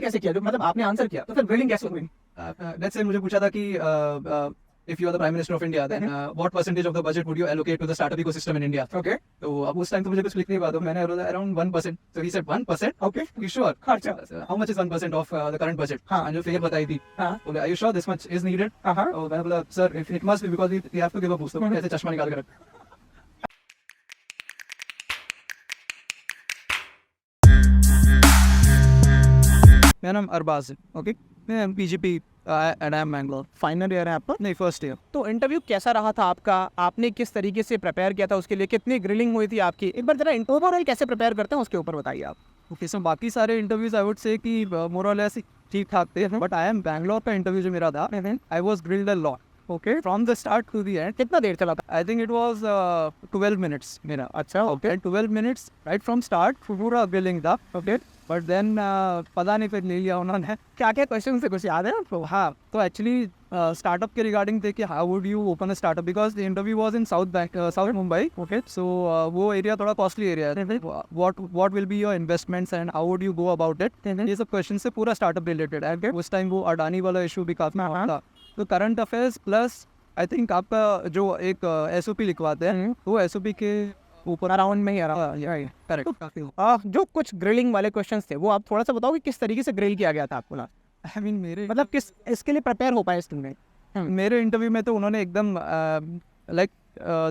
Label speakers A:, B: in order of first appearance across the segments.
A: कैसे किया, जो मतलब आपने आंसर किया तो फिर ग्रिलिंग कैसे हुई?
B: लेट्स से मुझे पूछा था कि if you are the prime minister of India, then what percentage of the budget would you allocate to the startup ecosystem in India?
A: Okay.
B: तो अब उस टाइम तो मुझे कुछ क्लिक नहीं हुआ, तो मैंने बोला around 1%. So he said 1%?
A: Okay.
B: You sure?
A: अच्छा.
B: How much is 1% of the current budget?
A: हाँ.
B: मैंने जो figure बताई थी,
A: हाँ.
B: बोले are you sure this much is needed?
A: हाँ.
B: तो मैंने बोला sir it must be because we have to give a boost. तो ऐसे चश्मा निकाल के रख. मेरा नाम अरबाज है.
A: ओके.
B: मैं PGP and I am Bangalore.
A: Final year है आपका?
B: नहीं, फर्स्ट ईयर.
A: तो इंटरव्यू कैसा रहा था आपका? आपने किस तरीके से प्रिपेयर किया था उसके लिए? कितनी ग्रिलिंग हुई थी आपकी? एक बार जरा ओवरऑल कैसे प्रिपेयर करते हैं उसके ऊपर बताइए आप.
B: ओके, सो बाकी सारे इंटरव्यूज आई वुड से कि मोर और लेस ठीक ठाक थे, बट आई एम बैंगलोर का इंटरव्यू जो मेरा था, I was grilled a lot.
A: Okay.
B: From the start to the end.
A: कितना देर चला था?
B: I think it was 12 minutes मेरा.
A: अच्छा.
B: Okay, 12 minutes right from start, पूरा ग्रिलिंग था.
A: ओके.
B: बट देन पता नहीं फिर ले लिया उन्होंने.
A: क्या क्या क्वेश्चन से कुछ याद है आपको?
B: हाँ, तो एक्चुअली स्टार्टअप के रिगार्डिंग थे कि how would you open a startup, because the interview was in south Mumbai.
A: Okay.
B: So वो एरिया थोड़ा कॉस्टली एरिया है. What will be your investments and how would you go about it, ये सब question से पूरा startup related है. उस time वो अडानी वाला इशू भी काफी था. तो current affairs plus I think आपका जो एक SOP लिखवाते हैं, वो SOP के ऊपर
A: अराउंड में ही
B: करेक्ट.
A: जो कुछ ग्रिलिंग वाले क्वेश्चंस थे वो आप थोड़ा सा बताओ कि किस तरीके से ग्रिल किया गया था आपको?
B: आई मीन मेरे
A: मतलब किस इसके लिए प्रिपेयर हो पाए स्टूडेंट?
B: मेरे इंटरव्यू में तो उन्होंने एकदम लाइक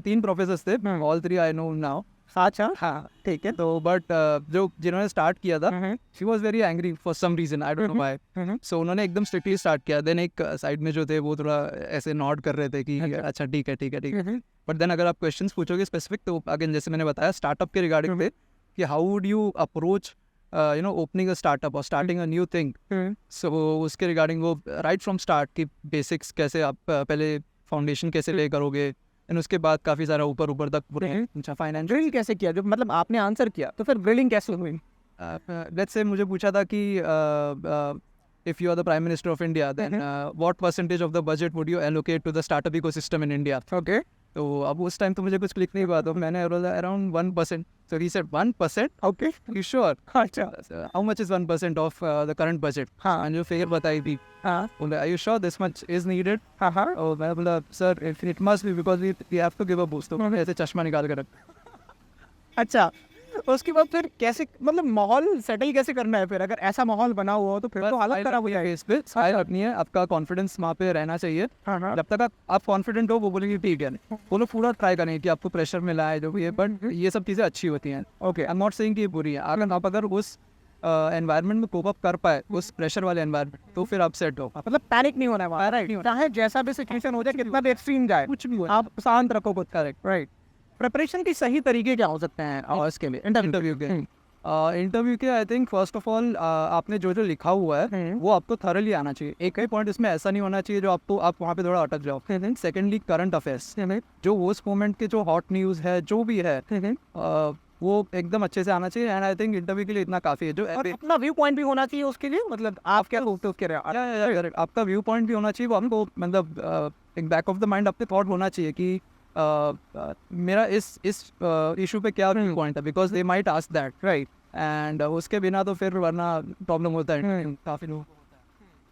B: 3 प्रोफेसर्स थे, ऑल 3 आई नो नाउ.
A: अच्छा.
B: हाँ, ठीक है. तो बट जो जिन्होंने स्टार्ट किया था, she was very angry for some reason, I don't know why. So उन्होंने एकदम स्ट्रिक्टली स्टार्ट किया. देन एक साइड में जो थे वो थोड़ा ऐसे नॉड कर रहे थे कि अच्छा ठीक है. बट देन अगर आप क्वेश्चंस पूछोगे स्पेसिफिक, तो अगेन जैसे मैंने बताया स्टार्टअप के रिगार्डिंग थे कि how would you approach opening a startup और स्टार्टिंग अ न्यू थिंग. सो उसके रिगार्डिंग वो राइट फ्रॉम स्टार्ट की बेसिक्स कैसे आप पहले फाउंडेशन कैसे ले करोगे, एंड उसके बाद काफ़ी सारा ऊपर तक. अच्छा, फाइनेंशियल
A: ग्रिल कैसे किया? जो मतलब आपने आंसर किया तो फिर ग्रिलिंग कैसे हुई?
B: लेट्स से मुझे पूछा था कि if you are the prime minister of India, then what percentage of the budget would you allocate to the startup ecosystem in India?
A: Okay.
B: तो अब उस टाइम तो मुझे कुछ क्लिक नहीं हुआ, तो मैंने बोला around 1%. So he said 1%?
A: Okay.
B: You sure?
A: अच्छा.
B: How much is 1% of the current budget?
A: हाँ.
B: मैंने जो फिगर बताई थी,
A: हाँ.
B: बोले are you sure this much is needed?
A: हाँ.
B: और मैं बोला sir it must be because we have to give a boost. तो ऐसे चश्मा निकाल कर रख.
A: अच्छा. उसके बाद फिर कैसे, मतलब माहौल सेटल कैसे करना है फिर? अगर ऐसा माहौल बना हुआ हो तो फिर तो हालत खराब हो जाएगी.
B: इस पे सारी अपनी है, आपका कॉन्फिडेंस वहाँ पे रहना चाहिए. जब तक आप कॉन्फिडेंट हो, वो बोलेंगे ठीक है. वो लोग पूरा ट्राई करें कि आपको प्रेशर मिला है जो भी है, बट ये सब चीज़ें अच्छी होती हैं.
A: Okay.
B: I am not saying कि ये बुरी है. अगर आप उस एनवायरनमेंट में कोप अप कर पाए, उस प्रेशर वाले एनवायरनमेंट, तो फिर आप सेट हो.
A: मतलब पैनिक नहीं होना है वहाँ. राइट. चाहे जैसा भी सिचुएशन हो जाए, कितना भी एक्सट्रीम जाए,
B: कुछ भी हो,
A: आप शांत रखो खुद.
B: करेक्ट.
A: राइट. प्रिपरेशन के सही तरीके क्या हो सकते हैं और इसके लिए
B: इंटरव्यू के? इंटरव्यू के I think first of all आपने जो लिखा हुआ है वो आपको थरली आना चाहिए. एक ही पॉइंट इसमें ऐसा नहीं होना चाहिए जो आप वहाँ पे थोड़ा अटक जाओ. सेकेंडली करंट अफेयर्स, जो उस मोमेंट के जो हॉट न्यूज़ है जो भी है, वो एकदम अच्छे से आना चाहिए. एंड आई थिंक इंटरव्यू के लिए इतना काफ़ी है. जो
A: अपना व्यू पॉइंट भी होना चाहिए उसके लिए. मतलब आप क्या सोचते हो उसके लिए?
B: आपका व्यू पॉइंट भी होना चाहिए. वो आपको मतलब एक बैक ऑफ द माइंड आपके थॉट होना चाहिए कि मेरा इस इशू पे क्या व्यू पॉइंट है, because they might ask that. Right. And उसके बिना तो फिर वरना प्रॉब्लम होता है काफ़ी लोगों को.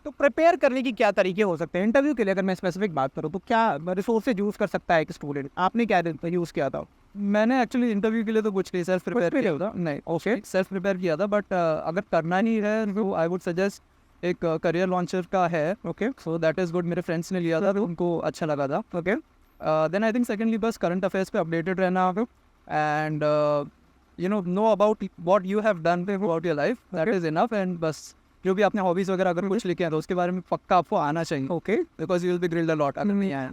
A: तो प्रिपेयर करने की क्या तरीके हो सकते हैं इंटरव्यू के लिए? अगर मैं स्पेसिफिक बात करूँ तो क्या रिसोर्सेज यूज़ कर सकता है एक स्टूडेंट? आपने क्या यूज़ किया था?
B: मैंने एक्चुअली इंटरव्यू के लिए तो कुछ नहीं सेल्फ प्रिपेयर किया था. नहीं, ओके, सेल्फ प्रिपेयर किया था. बट अगर करना नहीं है तो आई वुड सजेस्ट एक करियर लॉन्चर का है. Okay. So that is good. मेरे फ्रेंड्स ने लिया था तो उनको अच्छा लगा था.
A: Okay.
B: Then I think secondly बस करंट अफेयर्स पे अपडेटेड रहना, and know about what you have done about your life, that is enough. एंड बस जो भी अपने हॉबीज़ वगैरह अगर कुछ लिखे हैं तो उसके बारे में पक्का आपको आना चाहिए.
A: Okay.
B: Because you will be grilled a lot अगर नहीं आया.